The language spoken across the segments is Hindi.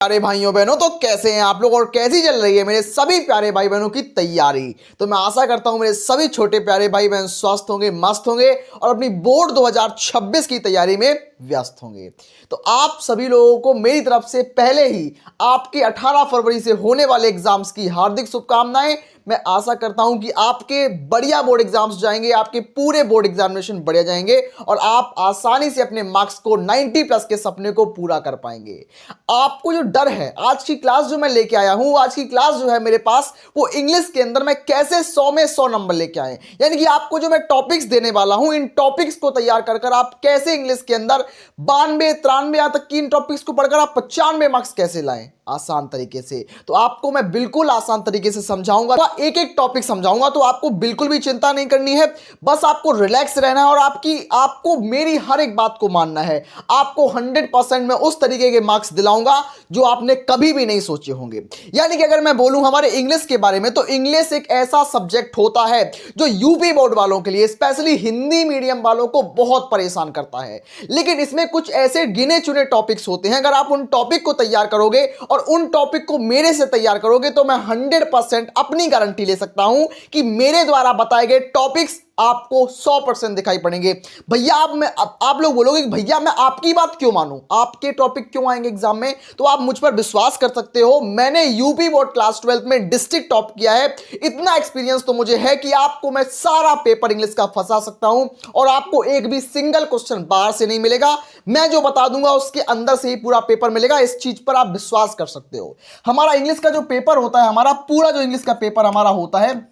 प्यारे भाइयों बहनों, तो कैसे हैं आप लोग और कैसी चल रही है मेरे सभी प्यारे भाई बहनों की तैयारी। तो मैं आशा करता हूं मेरे सभी छोटे प्यारे भाई बहन स्वस्थ होंगे, मस्त होंगे और अपनी बोर्ड 2026 की तैयारी में व्यस्त होंगे। तो आप सभी लोगों को मेरी तरफ से पहले ही आपके 18 फरवरी से होने वाले एग्जाम्स की हार्दिक शुभकामनाएं। मैं आशा करता हूं कि आपके बढ़िया बोर्ड एग्जाम्स जाएंगे, आपके पूरे बोर्ड एग्जामिनेशन बढ़िया जाएंगे और आप आसानी से अपने मार्क्स को 90 प्लस के सपने को पूरा कर पाएंगे। आपको जो डर है, आज की क्लास जो मैं लेके आया हूं, आज की क्लास जो है मेरे पास, वो इंग्लिश के अंदर मैं कैसे 100 में 100 नंबर लेके आए, यानी कि आपको जो मैं टॉपिक्स देने वाला हूं, इन टॉपिक्स को तैयार कर आप कैसे इंग्लिश के अंदर 92 93 यहां तक की इन टॉपिक्स को पढ़कर आप 95 मार्क्स कैसे लाएं आसान तरीके से। तो आपको मैं बिल्कुल आसान तरीके से समझाऊंगा, एक एक टॉपिक समझाऊंगा। तो आपको बिल्कुल भी चिंता नहीं करनी है, बस आपको रिलैक्स रहना है और आपको मेरी हर एक बात को मानना है। आपको 100% में उस तरीके के मार्क्स दिलाऊंगा जो आपने कभी भी नहीं सोचे होंगे। यानी कि अगर मैं बोलूं हमारे इंग्लिश के बारे में, तो इंग्लिश एक ऐसा सब्जेक्ट होता है जो यूपी बोर्ड वालों के लिए, स्पेशली हिंदी मीडियम वालों को बहुत परेशान करता है। लेकिन इसमें कुछ ऐसे गिने चुने टॉपिक्स होते हैं, अगर आप उन टॉपिक को तैयार करोगे और उन टॉपिक को मेरे से तैयार करोगे, तो मैं 100% अपनी गारंटी ले सकता हूं कि मेरे द्वारा बताए गए टॉपिक्स आपको 100% दिखाई पड़ेंगे। भैया आप लोग बोलोगे कि भैया मैं आपकी बात क्यों मानूं, आपके टॉपिक क्यों आएंगे एग्जाम में? तो आप मुझ पर विश्वास कर सकते हो, मैंने यूपी बोर्ड क्लास 12 में डिस्ट्रिक्ट टॉप किया है। इतना एक्सपीरियंस तो मुझे है कि आपको मैं सारा पेपर इंग्लिश का फंसा सकता हूं और आपको एक भी सिंगल क्वेश्चन बाहर से नहीं मिलेगा। मैं जो बता दूंगा उसके अंदर से ही पूरा पेपर मिलेगा, इस चीज पर आप विश्वास कर सकते हो। हमारा इंग्लिश का जो पेपर होता है, हमारा पूरा जो इंग्लिश का पेपर हमारा होता है,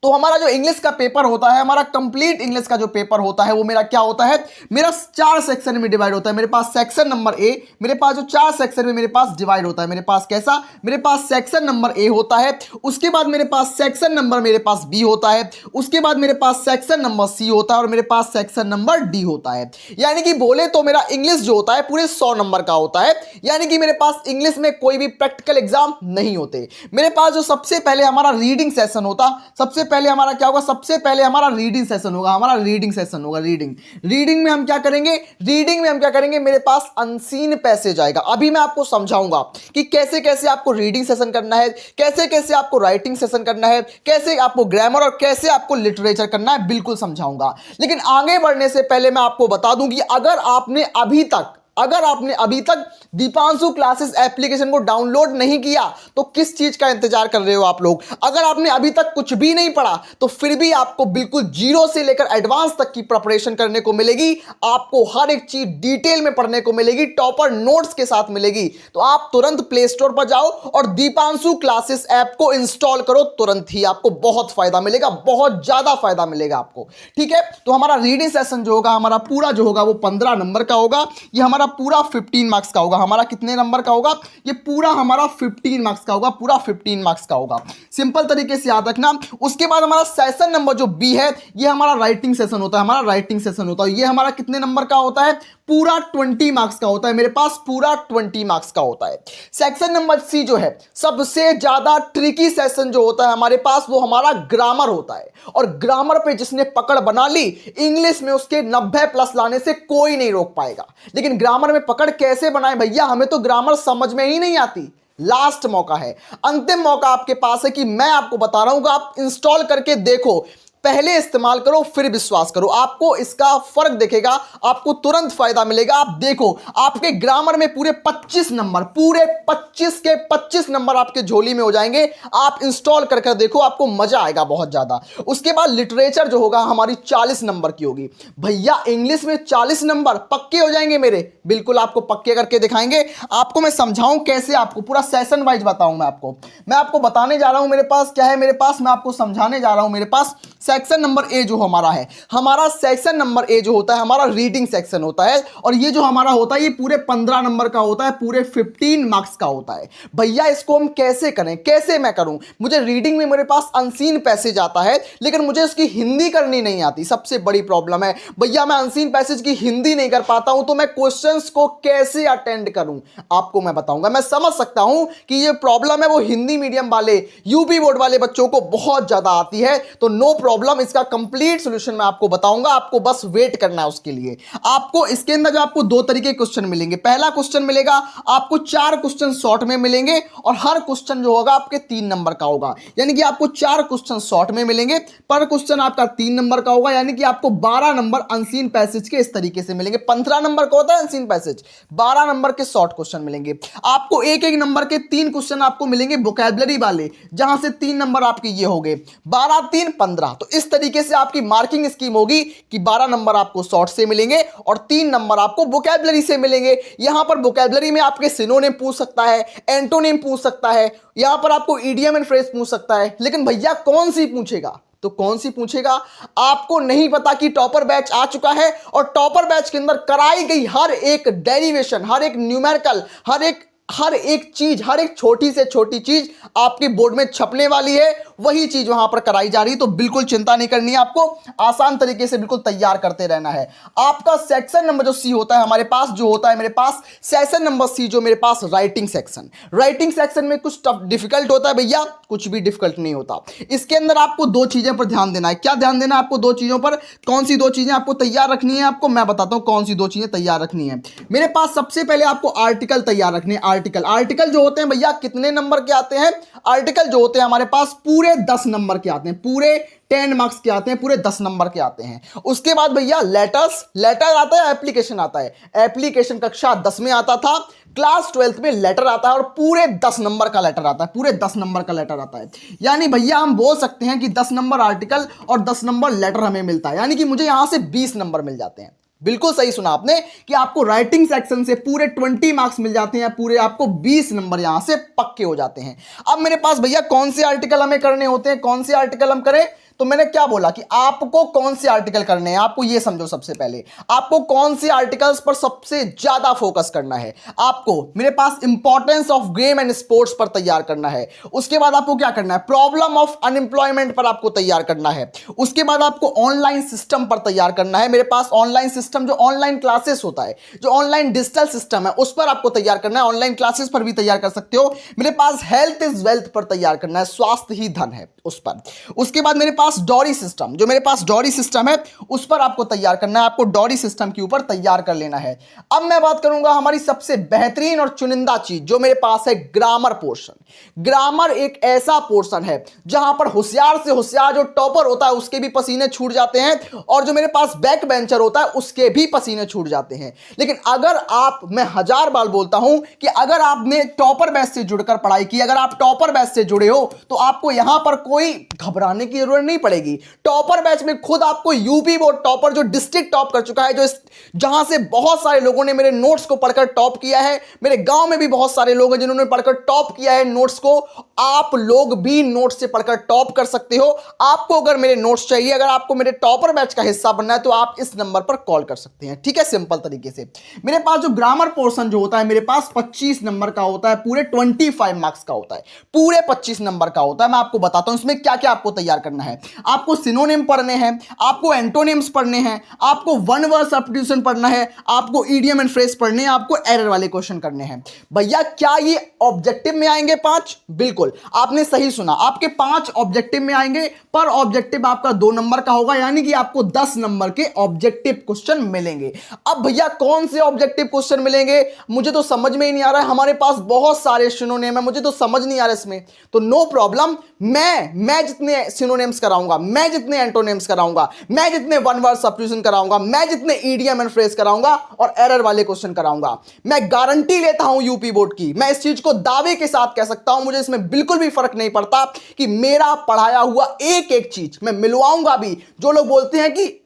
तो हमारा जो इंग्लिश का पेपर होता है, हमारा कंप्लीट इंग्लिश का जो पेपर होता है, वो मेरा क्या होता है, मेरा 4 सेक्शन में डिवाइड होता है। मेरे पास सेक्शन नंबर ए, मेरे पास जो 4 सेक्शन में मेरे पास डिवाइड होता है, मेरे पास कैसा, मेरे पास सेक्शन नंबर ए होता है, उसके बाद मेरे पास सेक्शन नंबर मेरे पास बी होता है, उसके बाद मेरे पास सेक्शन नंबर सी होता है और मेरे पास सेक्शन नंबर डी होता है। यानी कि बोले तो मेरा इंग्लिश जो होता है पूरे 100 नंबर का होता है। यानी कि मेरे पास इंग्लिश में कोई भी प्रैक्टिकल एग्जाम नहीं होते। मेरे पास जो सबसे पहले हमारा रीडिंग सेशन होता, सबसे पहले हमारा क्या होगा, सबसे पहले हमारा रीडिंग सेशन होगा, हमारा रीडिंग सेशन होगा। रीडिंग में हम क्या करेंगे, रीडिंग में हम क्या करेंगे, मेरे पास अनसीन पैसेज आएगा। अभी मैं आपको समझाऊंगा कि कैसे कैसे आपको रीडिंग सेशन करना है, कैसे कैसे आपको राइटिंग सेशन करना है, कैसे आपको ग्रामर और कैसे आपको लिटरेचर करना है, बिल्कुल समझाऊंगा। लेकिन आगे बढ़ने से पहले मैं आपको बता दूं कि अगर आपने अभी तक दीपांशु क्लासेस एप्लीकेशन को डाउनलोड नहीं किया, तो किस चीज का इंतजार कर रहे हो आप लोग? अगर आपने अभी तक कुछ भी नहीं पढ़ा, तो फिर भी आपको बिल्कुल जीरो से लेकर एडवांस तक की प्रिपरेशन करने को मिलेगी। आपको हर एक चीज डिटेल में पढ़ने को मिलेगी, टॉपर नोट्स के साथ मिलेगी। तो आप तुरंत प्ले स्टोर पर जाओ और दीपांशु क्लासेस ऐप को इंस्टॉल करो तुरंत ही। आपको बहुत फायदा मिलेगा, बहुत ज्यादा फायदा मिलेगा आपको। ठीक है, तो हमारा रीडिंग सेशन जो होगा, हमारा पूरा जो होगा वो 15 नंबर का होगा। ये हमारा पूरा 15 मार्क्स का होगा। हमारा कितने नंबर का होगा? ये पूरा हमारा 15 मार्क्स का होगा, पूरा 15 मार्क्स का होगा। सिंपल तरीके से याद रखना। उसके बाद हमारा सेशन नंबर जो बी है, ये हमारा राइटिंग सेशन होता है, हमारा राइटिंग सेशन होता है। ये हमारा कितने नंबर का होता है? पूरा 20 मार्क्स का होता है। मेरे पास पूरा 20 मार्क्स का होता है। सेक्शन नंबर सी जो है, सबसे ज्यादा ट्रिकी सेशन जो होता है हमारे पास, वो हमारा ग्रामर होता है। और ग्रामर पे जिसने पकड़ बना ली, इंग्लिश में उसके 90 प्लस लाने से कोई नहीं रोक पाएगा। लेकिन ग्रामर में पकड़ कैसे बनाए भैया? हमें तो ग्रामर समझ में ही नहीं आती। लास्ट मौका है, अंतिम मौका आपके पास है कि मैं आपको बता रहा हूं कि आप इंस्टॉल करके देखो, पहले इस्तेमाल करो फिर विश्वास करो। आपको इसका फर्क दिखेगा, आपको तुरंत फायदा मिलेगा। आप देखो, आपके ग्रामर में पूरे 25 नंबर, पूरे 25 के 25 नंबर आपके झोली में हो जाएंगे। आप इंस्टॉल कर देखो, आपको मजा आएगा बहुत ज्यादा। उसके बाद लिटरेचर जो होगा हमारी 40 नंबर की होगी। भैया इंग्लिश में 40 नंबर पक्के हो जाएंगे मेरे, बिल्कुल आपको पक्के करके दिखाएंगे। आपको मैं समझाऊं कैसे, आपको पूरा सेशन वाइज बताऊं। मैं आपको बताने जा रहा हूं मेरे पास क्या है, मेरे पास मैं आपको समझाने जा रहा हूं। मेरे पास सेक्शन नंबर ए जो हमारा है, हमारा सेक्शन नंबर ए जो होता है, हमारा रीडिंग सेक्शन होता है। और ये जो हमारा होता है, ये पूरे 15 नंबर का होता है, पूरे 15 मार्क्स का होता है। भैया इसको हम कैसे करें, कैसे मैं करूं? मुझे रीडिंग में मेरे पास अनसीन पैसेज आता है, लेकिन मुझे उसकी हिंदी करनी नहीं आती। सबसे बड़ी प्रॉब्लम है भैया, मैं अनसीन पैसेज की हिंदी नहीं कर पाता हूं, तो मैं क्वेश्चंस को कैसे अटेंड करूं? आपको मैं बताऊंगा। मैं समझ सकता हूं कि ये प्रॉब्लम है वो हिंदी मीडियम वाले, यूपी बोर्ड वाले बच्चों को बहुत ज्यादा आती है, तो नो प्रॉब्लम, प्रॉब्लम, इसका कंप्लीट सॉल्यूशन मैं आपको बताऊंगा, आपको बस वेट करना है उसके लिए। आपको इसके अंदर जो आपको दो तरीके के क्वेश्चन मिलेंगे, पहला क्वेश्चन मिलेगा आपको 4 क्वेश्चन शॉर्ट में मिलेंगे और हर क्वेश्चन जो होगा आपके 3 नंबर का होगा, यानी कि आपको 4 क्वेश्चन शॉर्ट में मिलेंगे, पर क्वेश्चन आपका 3 नंबर का होगा, यानी कि आपको 12 नंबर अनसीन पैसेज के इस तरीके से मिलेंगे। 15 नंबर का होता है अनसीन पैसेज, 12 नंबर के शॉर्ट क्वेश्चन मिलेंगे आपको। एक एक नंबर के 3 क्वेश्चन आपको मिलेंगे वोकैबुलरी वाले, जहां से 3 नंबर आपके ये हो गए, 12 3 15। तो इस तरीके से आपकी मार्किंग स्कीम होगी कि 12 नंबर आपको शॉर्ट से मिलेंगे और 3 नंबर आपको वोकैबुलरी से मिलेंगे। यहां पर वोकैबुलरी में आपके सिनोनिम पूछ सकता है, एंटोनिम पूछ सकता है, यहां पर आपको इडियम एंड फ्रेज पूछ सकता है, लेकिन भैया कौन सी पूछेगा? तो कौन सी पूछेगा? आपको नहीं पता कि टॉपर बैच आ चुका है और टॉपर बैच के अंदर कराई गई हर एक डेरिवेशन, हर एक न्यूमेरिकल, हर एक चीज, हर एक छोटी से छोटी चीज आपके बोर्ड में छपने वाली है, वही चीज वहां पर कराई जा रही है। तो बिल्कुल चिंता नहीं करनी है, आपको आसान तरीके से बिल्कुल तैयार करते रहना है। आपका सेक्शन नंबर जो सी होता है हमारे पास, जो होता है मेरे पास सेशन नंबर सी, जो मेरे पास राइटिंग सेक्शन में कुछ टफ डिफिकल्ट होता है भैया, कुछ भी डिफिकल्ट नहीं होता। इसके अंदर आपको 2 चीजें पर ध्यान देना है। क्या ध्यान देना है आपको? 2 चीजों पर। कौन सी 2 चीजें आपको तैयार रखनी है? आपको मैं बताता हूं कौन सी 2 चीजें तैयार रखनी है। मेरे पास सबसे पहले आपको आर्टिकल तैयार रखने हैं। आर्टिकल जो होते हैं भैया कितने नंबर के आते हैं? आर्टिकल जो होते हैं हमारे पास पूरे 10 नंबर के आते हैं, पूरे 10 मार्क्स के आते हैं, पूरे 10 नंबर के आते हैं। उसके बाद भैया लेटर आता है, एप्लीकेशन आता है। एप्लीकेशन कक्षा 10 में आता था, क्लास 12th में लेटर आता है और पूरे 10 नंबर का लेटर आता है, पूरे 10 नंबर का लेटर आता है। यानी भैया हम बोल सकते हैं कि 10 नंबर आर्टिकल और 10 नंबर लेटर हमें मिलता है, यानी कि मुझे यहां से 20 नंबर मिल जाते हैं। बिल्कुल सही सुना आपने कि आपको राइटिंग सेक्शन से पूरे 20 मार्क्स मिल जाते हैं, पूरे आपको 20 नंबर यहां से पक्के हो जाते हैं। अब मेरे पास भैया कौन से आर्टिकल हमें करने होते हैं, कौन से आर्टिकल हम करें? तो मैंने क्या बोला कि आपको कौन से आर्टिकल करने हैं, आपको ये समझो। सबसे पहले आपको कौन से आर्टिकल्स पर सबसे ज्यादा फोकस करना है। आपको मेरे पास importance of game and sports पर तैयार करना है। उसके बाद आपको क्या करना है? प्रॉब्लम ऑफ अनएम्प्लॉयमेंट पर आपको तैयार करना है। उसके बाद आपको ऑनलाइन सिस्टम पर तैयार करना है। मेरे पास ऑनलाइन सिस्टम, जो ऑनलाइन क्लासेस होता है, जो ऑनलाइन डिजिटल सिस्टम है, उस पर आपको तैयार करना है। ऑनलाइन क्लासेस पर भी तैयार कर सकते हो। मेरे पास हेल्थ इज वेल्थ पर तैयार करना है, स्वास्थ्य ही धन है, उस पर। उसके बाद मेरे पास डॉरी सिस्टम, जो मेरे पास डॉरी सिस्टम है, उस पर आपको तैयार करना है। आपको डॉरी सिस्टम के ऊपर तैयार कर लेना है। अब मैं बात करूंगा हमारी सबसे बेहतरीन और चुनिंदा चीज, जो मेरे पास है ग्रामर पोर्शन। ग्रामर एक ऐसा पोर्शन है जहां पर होशियार से होशियार जो टॉपर होता है उसके भी पसीने छूट जाते हैं, और जो मेरे पास बैक बेंचर होता है उसके भी पसीने छूट जाते हैं। लेकिन अगर आप, मैं 1000 बार बोलता हूं कि अगर आपने टॉपर बैच से जुड़कर पढ़ाई की, अगर आप टॉपर बैच से जुड़े हो, तो आपको यहां पर कोई घबराने की जरूरत नहीं पड़ेगी। टॉपर बैच में खुद आपको यूपी बोर्ड टॉपर, जो डिस्ट्रिक्ट टॉप कर चुका है, जहां से बहुत सारे लोगों ने मेरे नोट्स को पढ़कर टॉप किया है, मेरे गांव में भी बहुत सारे लोग हैं जिन्होंने पढ़कर टॉप किया है नोट्स को, आप लोग भी नोट्स से पढ़कर टॉप कर सकते हो। आपको अगर मेरे नोट्स चाहिए, अगर आपको मेरे टॉपर बैच का हिस्सा बनना है, तो आप इस नंबर पर कॉल कर सकते हैं, ठीक है, सिंपल तरीके से। मेरे पास जो ग्रामर पोर्शन जो होता है, मेरे पास 25 नंबर का होता है, पूरे 25 मार्क्स का होता है, पूरे 25 नंबर का होता है। मैं आपको बताता हूं इसमें क्या क्या आपको तैयार करना है। आपको सिनोनिम पढ़ने हैं, आपको एंटोनिम्स पढ़ने हैं, आपको वन वर्ड सब्स्टिट्यूशन पढ़ना है, आपको इडियम एंड फ्रेज पढ़ने हैं, आपको एरर वाले क्वेश्चन करने हैं। भैया क्या ये ऑब्जेक्टिव में आएंगे 5? बिल्कुल, आपने सही सुना, आपके 5 ऑब्जेक्टिव में आएंगे, पर ऑब्जेक्टिव आपका 2 नंबर का होगा, यानी कि आपको 10 नंबर के ऑब्जेक्टिव क्वेश्चन मिलेंगे। अब भैया कौन से ऑब्जेक्टिव क्वेश्चन मिलेंगे, मुझे तो समझ में ही नहीं आ रहा है। हमारे पास बहुत सारे सिनोनिम है, मुझे तो समझ नहीं आ रहा इसमें। तो नो प्रॉब्लम, मैं जितने सिनोनिम्स कराऊंगा, मैं जितने एंटोनिम्स कराऊंगा, मैं जितने वन वर्ड सब्स्टिट्यूशन कराऊंगा, मैं जितने इडियम एंड फ्रेज कराऊंगा और एरर वाले क्वेश्चन कराऊंगा, मैं गारंटी लेता हूं यूपी बोर्ड की, मैं इस चीज को दावे के साथ कह सकता हूं, मुझे इसमें बिल्कुल भी फर्क नहीं पड़ता कि मेरा पढ़ाया हुआ एक एक चीज मैं मिलवाऊंगा भी। जो लोग बोलते हैं कि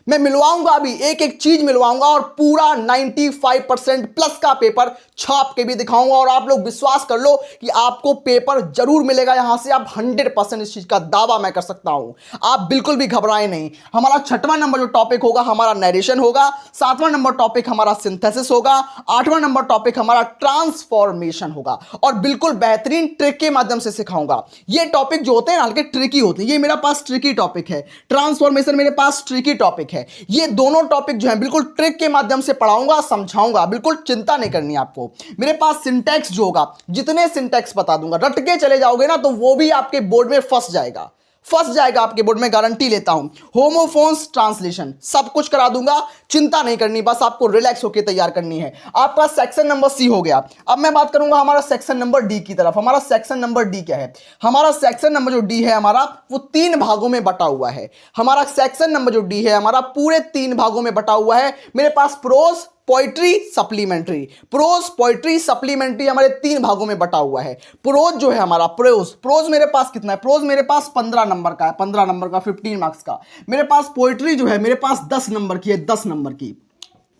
मैं मिलवाऊंगा अभी, एक एक चीज मिलवाऊंगा और पूरा 95% प्लस का पेपर छाप के भी दिखाऊंगा, और आप लोग विश्वास कर लो कि आपको पेपर जरूर मिलेगा यहां से। आप 100% इस चीज का दावा मैं कर सकता हूं, आप बिल्कुल भी घबराए नहीं। हमारा 6वां नंबर जो टॉपिक होगा हमारा नरेशन होगा, 7वां नंबर टॉपिक हमारा सिंथेसिस होगा, 8वां नंबर टॉपिक हमारा ट्रांसफॉर्मेशन होगा, और बिल्कुल बेहतरीन ट्रिक के माध्यम से सिखाऊंगा। ये टॉपिक जो होते हैं हल्के ट्रिकी होते हैं, ये मेरा पास ट्रिकी टॉपिक है, ट्रांसफॉर्मेशन मेरे पास ट्रिकी टॉपिक है। ये दोनों टॉपिक जो है बिल्कुल ट्रिक के माध्यम से पढ़ाऊंगा, समझाऊंगा, बिल्कुल चिंता नहीं करनी आपको। मेरे पास सिंटैक्स जो होगा, जितने सिंटैक्स बता दूंगा, रट के चले जाओगे ना तो वो भी आपके बोर्ड में फंस जाएगा, फर्स्ट जाएगा आपके बोर्ड में, गारंटी लेता हूं। होमोफोन्स ट्रांसलेशन सब कुछ करा दूंगा, चिंता नहीं करनी, बस आपको रिलैक्स होकर तैयार करनी है। आपका सेक्शन नंबर सी हो गया। अब मैं बात करूंगा हमारा सेक्शन नंबर डी की तरफ। हमारा सेक्शन नंबर डी क्या है? हमारा सेक्शन नंबर जो डी है हमारा, वो 3 भागों में बटा हुआ है। हमारा सेक्शन नंबर जो डी है हमारा पूरे 3 भागों में बटा हुआ है। मेरे पास prose, poetry, supplementary, prose, poetry, supplementary हमारे 3 भागों में बटा हुआ है। प्रोज जो है हमारा, प्रोज मेरे पास कितना है? प्रोज मेरे पास 15 नंबर का है, 15 नंबर का, 15 मार्क्स का। मेरे पास पोइट्री जो है मेरे पास 10 नंबर की है, 10 नंबर की।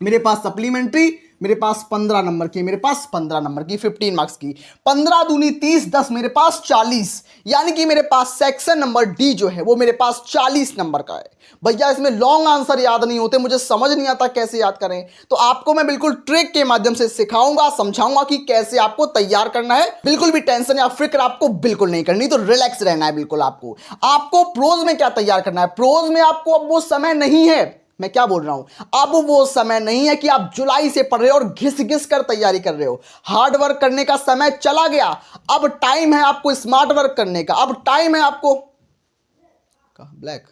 मेरे पास सप्लीमेंट्री मेरे पास 15 नंबर की, मेरे पास 15 नंबर की, 15 मार्क्स की। 15 दूनी 30, 10 मेरे पास 40, यानी कि मेरे पास सेक्शन नंबर डी जो है वो मेरे पास 40 नंबर का है। भैया इसमें लॉन्ग आंसर याद नहीं होते, मुझे समझ नहीं आता कैसे याद करें, तो आपको मैं बिल्कुल ट्रिक के माध्यम से सिखाऊंगा, समझाऊंगा कि कैसे आपको तैयार करना है। बिल्कुल भी टेंशन या फिक्र आपको बिल्कुल नहीं करनी, तो रिलैक्स रहना है बिल्कुल। आपको प्रोज में क्या तैयार करना है? प्रोज में आपको अब वो समय नहीं है, मैं क्या बोल रहा हूं, अब वो समय नहीं है कि आप जुलाई से पढ़ रहे हो और घिस घिस कर तैयारी कर रहे हो। हार्ड वर्क करने का समय चला गया, अब टाइम है आपको स्मार्ट वर्क करने का। अब टाइम है आपको ब्लैक,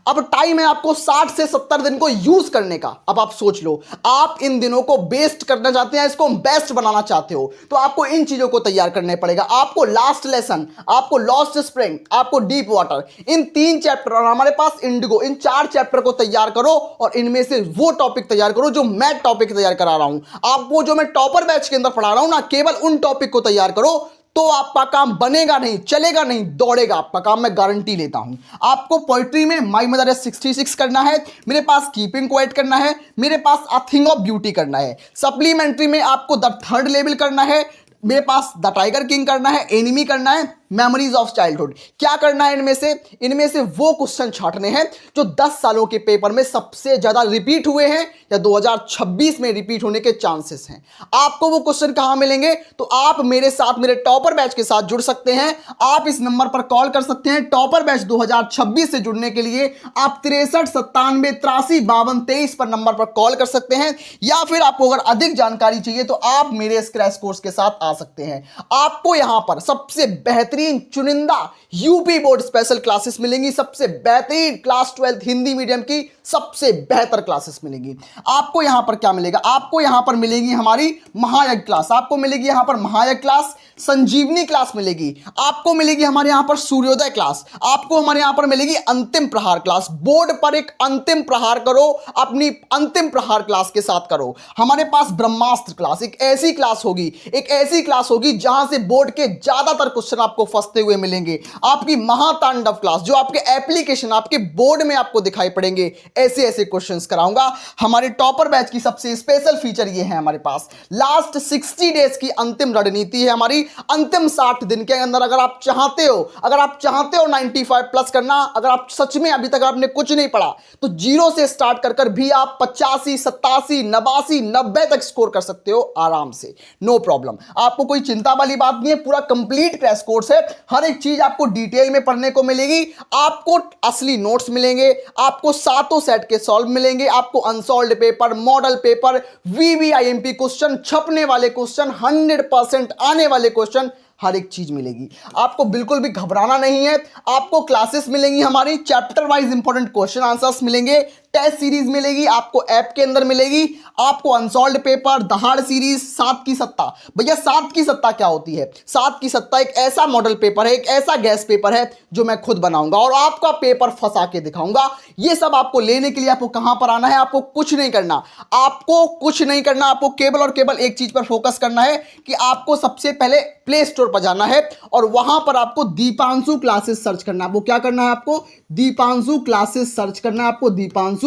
अब टाइम है आपको 60 से 70 दिन को यूज करने का। अब आप सोच लो, आप इन दिनों को बेस्ट करना चाहते हैं, इसको बेस्ट बनाना चाहते हो, तो आपको इन चीजों को तैयार करना पड़ेगा। आपको लास्ट लेसन, आपको लॉस्ट स्प्रिंग, आपको डीप वाटर, इन 3 चैप्टर और हमारे पास इंडिगो, इन 4 चैप्टर को तैयार करो और इनमें से वो टॉपिक तैयार करो जो मैं टॉपिक तैयार करा रहा हूं। आपको जो मैं टॉपर बैच के अंदर पढ़ा रहा हूं ना, केवल उन टॉपिक को तैयार करो, तो आपका काम बनेगा नहीं, चलेगा नहीं, दौड़ेगा आपका काम, मैं गारंटी लेता हूं। आपको पोइट्री में माई मदर इज 66 करना है, मेरे पास कीपिंग क्वाइट करना है, मेरे पास अ थिंग ऑफ ब्यूटी करना है। सप्लीमेंट्री में आपको द थर्ड लेवल करना है, मेरे पास द टाइगर किंग करना है, एनिमी करना है, मेमोरीज ऑफ चाइल्डहुड। क्या करना है इनमें से वो क्वेश्चन छांटने हैं जो 10 सालों के पेपर में सबसे ज्यादा रिपीट हुए हैं या 2026 में रिपीट होने के चांसेस हैं। आपको वो क्वेश्चन कहां मिलेंगे? तो आप मेरे साथ, मेरे टॉपर बैच के साथ जुड़ सकते हैं। आप इस नंबर पर कॉल कर सकते हैं। टॉपर बैच 2026 से जुड़ने के लिए आप 63 97 83 52 23 पर नंबर पर कॉल कर सकते हैं, या फिर आपको अगर अधिक जानकारी चाहिए तो आप मेरे इस क्रैश कोर्स के साथ आ सकते हैं। आपको यहां पर सबसे बेहतरीन चुनिंदा यूपी बोर्ड स्पेशल क्लासेस मिलेंगी, सबसे बेहतरीन क्लास 12 हिंदी मीडियम की सबसे बेहतर क्लासेस मिलेंगी। आपको यहां पर क्या मिलेगा? आपको यहां पर मिलेगी हमारी महायज्ञ क्लास, आपको मिलेगी यहां पर महायज्ञ क्लास, संजीवनी क्लास मिलेगी, आपको मिलेगी हमारे यहां पर सूर्योदय क्लास, आपको हमारे यहां पर मिलेगी अंतिम प्रहार क्लास। बोर्ड पर एक अंतिम प्रहार करो, अपनी अंतिम प्रहार क्लास के साथ करो। हमारे पास ब्रह्मास्त्र क्लास, एक ऐसी क्लास होगी जहां से बोर्ड के ज्यादातर क्वेश्चन आपको फंसते हुए मिलेंगे। आपकी महातांडव क्लास, जो आपके एप्लीकेशन, आपके बोर्ड में आपको दिखाई पड़ेंगे, ऐसे ऐसे क्वेश्चंस कराऊंगा। हमारे टॉपर बैच की सबसे स्पेशल फीचर ये है, हमारे पास लास्ट 60 डेज की अंतिम रणनीति है हमारी। अंतिम 60 दिन के अंदर अगर आप चाहते हो 95 प्लस करना, अगर आप सच में अभी तक आपने कुछ नहीं पढ़ा, तो 0 से स्टार्ट कर भी आप 85 87 89 90 तक स्कोर कर सकते हो आराम से, नो प्रॉब्लम। आपको कोई चिंता वाली बात नहीं है, पूरा कंप्लीट क्रैश कोर्स है। हर एक चीज आपको डिटेल में पढ़ने को मिलेगी, आपको असली नोट्स मिलेंगे, आपको 7 सेट के सॉल्व मिलेंगे, आपको unsolved paper, model paper, VVIMP question, छपने वाले क्वेश्चन, 100% आने वाले क्वेश्चन, हर एक चीज मिलेगी। आपको बिल्कुल भी घबराना नहीं है। आपको क्लासेस मिलेंगी हमारी, chapter wise important question answers मिलेंगे, टेस्ट सीरीज मिलेगी, आपको ऐप के अंदर मिलेगी, आपको अनसॉल्व्ड पेपर, दहाड़ सीरीज, 7 की सत्ता। भैया 7 की सत्ता क्या होती है? 7 की सत्ता एक ऐसा मॉडल पेपर है, एक ऐसा गैस पेपर है जो मैं खुद बनाऊंगा और आपका पेपर फंसा के दिखाऊंगा। ये सब आपको लेने के लिए आपको कहां पर आना है? आपको कुछ नहीं करना, आपको केवल और केवल एक चीज पर फोकस करना है कि आपको सबसे पहले प्ले स्टोर पर जाना है और वहां पर आपको दीपांशु क्लासेस सर्च करना है। आपको क्या करना है? आपको दीपांशु क्लासेस सर्च करना है। आपको दीपांशु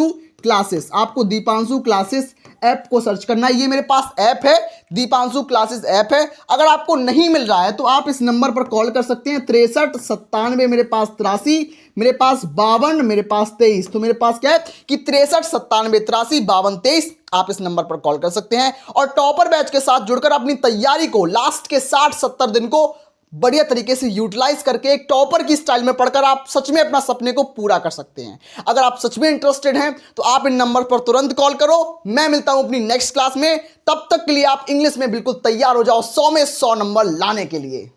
क्लासेस ऐप को सर्च करना है। ये मेरे पास ऐप है, दीपांशु क्लासेस ऐप है। अगर आपको नहीं मिल रहा है तो आप इस नंबर पर कॉल कर सकते हैं, 63 97 मेरे पास 83, मेरे पास 52, मेरे पास 23। तो मेरे पास क्या है कि 63 97 83 52 23, आप इस नंबर पर कॉल कर सकते हैं और टॉपर बैच के साथ जुड़कर अपनी तैयारी को लास्ट के 60-70 दिन को बढ़िया तरीके से यूटिलाइज करके एक टॉपर की स्टाइल में पढ़कर आप सच में अपना सपने को पूरा कर सकते हैं। अगर आप सच में इंटरेस्टेड हैं तो आप इन नंबर पर तुरंत कॉल करो। मैं मिलता हूं अपनी नेक्स्ट क्लास में, तब तक के लिए आप इंग्लिश में बिल्कुल तैयार हो जाओ 100 में 100 नंबर लाने के लिए।